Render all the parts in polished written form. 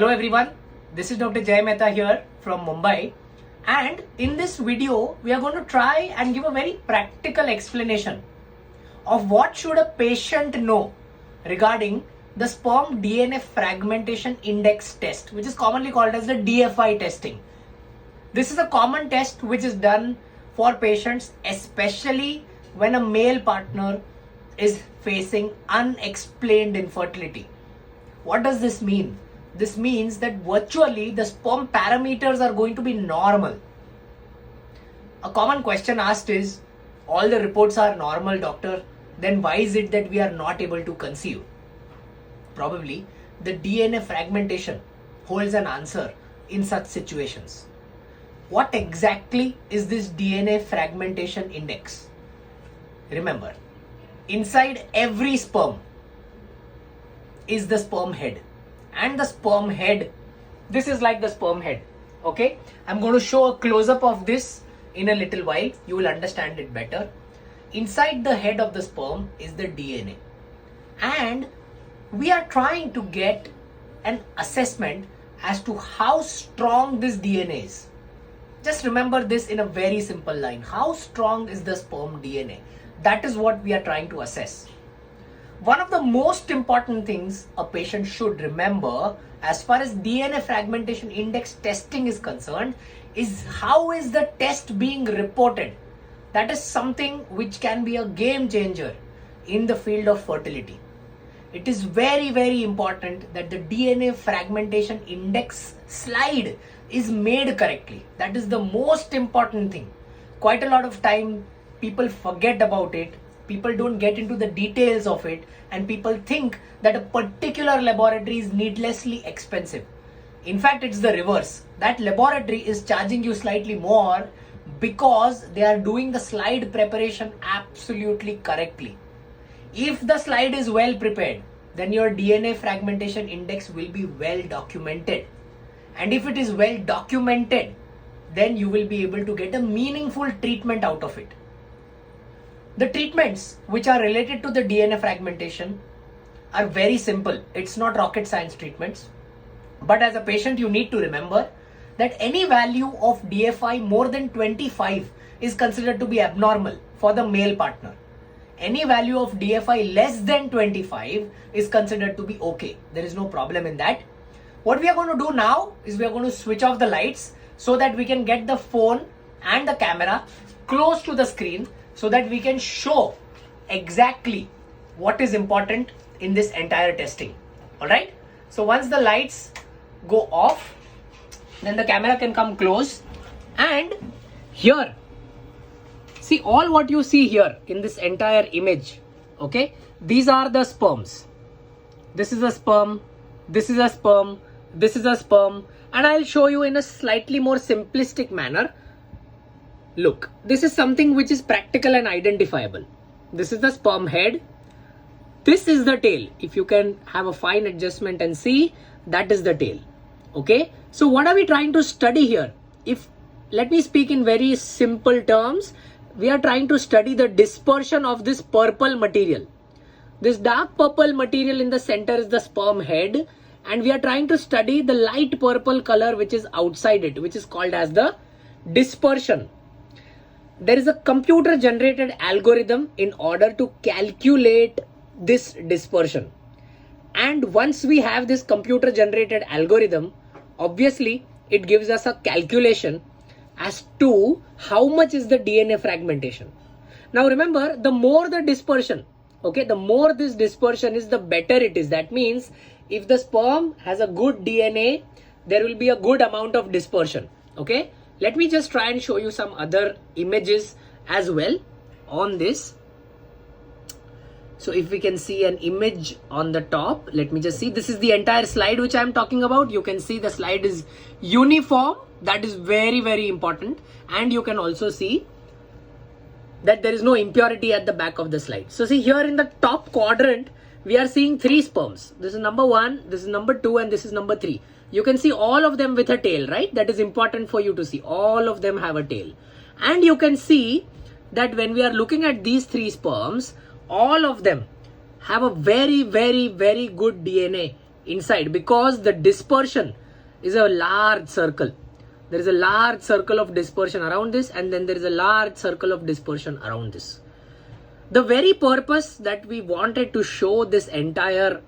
Hello everyone, this is Dr. Jay Mehta here from Mumbai, and in this video we are going to try and give a very practical explanation of what should a patient know regarding the sperm DNA fragmentation index test, which is commonly called as the DFI testing. This is a common test which is done for patients, especially when a male partner is facing unexplained infertility. What does this mean? This means that virtually the sperm parameters are going to be normal. A common question asked is, all the reports are normal, doctor, then why is it that we are not able to conceive? Probably the DNA fragmentation holds an answer in such situations. What exactly is this DNA fragmentation index? Remember, inside every sperm is the sperm head. And the sperm head, this is like the sperm head. Okay, I'm going to show a close-up of this in a little while. You will understand it better. Inside the head of the sperm is the DNA. And we are trying to get an assessment as to how strong this DNA is. Just remember this in a very simple line. How strong is the sperm DNA? That is what we are trying to assess. One of the most important things a patient should remember as far as DNA fragmentation index testing is concerned is how is the test being reported. That is something which can be a game changer in the field of fertility. It is very, very important that the DNA fragmentation index slide is made correctly. That is the most important thing. Quite a lot of time people forget about it. People don't get into the details of it, and people think that a particular laboratory is needlessly expensive. In fact, it's the reverse. That laboratory is charging you slightly more because they are doing the slide preparation absolutely correctly. If the slide is well prepared, then your DNA fragmentation index will be well documented. And if it is well documented, then you will be able to get a meaningful treatment out of it. The treatments which are related to the DNA fragmentation are very simple. It's not rocket science treatments. But as a patient, you need to remember that any value of DFI more than 25 is considered to be abnormal for the male partner. Any value of DFI less than 25 is considered to be okay. There is no problem in that. What we are going to do now is we are going to switch off the lights so that we can get the phone and the camera close to the screen, so that we can show exactly what is important in this entire testing. Alright? So once the lights go off, then the camera can come close, and here, see all what you see here in this entire image. Okay? These are the sperms. This is a sperm, this is a sperm, this is a sperm, and I'll show you in a slightly more simplistic manner. Look, this is something which is practical and identifiable. This is the sperm head. This is the tail. If you can have a fine adjustment and see, that is the tail. Okay. So what are we trying to study here? Let me speak in very simple terms. We are trying to study the dispersion of this purple material. This dark purple material in the center is the sperm head. And we are trying to study the light purple color which is outside it, which is called as the dispersion. There is a computer generated algorithm in order to calculate this dispersion. And once we have this computer generated algorithm, obviously it gives us a calculation as to how much is the DNA fragmentation. Now remember, the more the dispersion, okay, the more this dispersion is, the better it is. That means if the sperm has a good DNA, there will be a good amount of dispersion. Okay. Let me just try and show you some other images as well on this. So if we can see an image on the top, let me just see. This is the entire slide which I am talking about. You can see the slide is uniform. That is very, very important. And you can also see that there is no impurity at the back of the slide. So see here in the top quadrant, we are seeing 3 sperms. This is number 1, this is number 2, and this is number 3. You can see all of them with a tail, right? That is important for you to see. All of them have a tail. And you can see that when we are looking at these 3 sperms, all of them have a very, very, very good DNA inside, because the dispersion is a large circle. There is a large circle of dispersion around this, and then there is a large circle of dispersion around this. The very purpose that we wanted to show this entire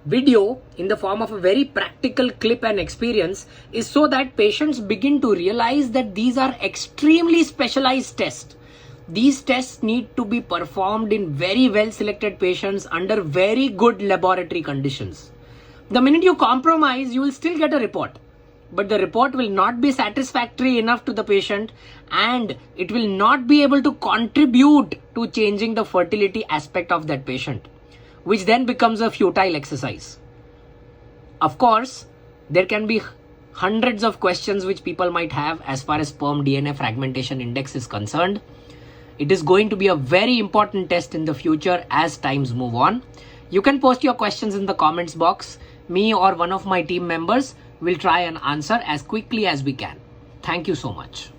video in the form of a very practical clip and experience is so that patients begin to realize that these are extremely specialized tests. These tests need to be performed in very well selected patients under very good laboratory conditions. The minute you compromise, you will still get a report, but the report will not be satisfactory enough to the patient, and it will not be able to contribute to changing the fertility aspect of that patient, which then becomes a futile exercise. Of course, there can be hundreds of questions which people might have as far as sperm DNA fragmentation index is concerned. It is going to be a very important test in the future as times move on. You can post your questions in the comments box. Me or one of my team members will try and answer as quickly as we can. Thank you so much.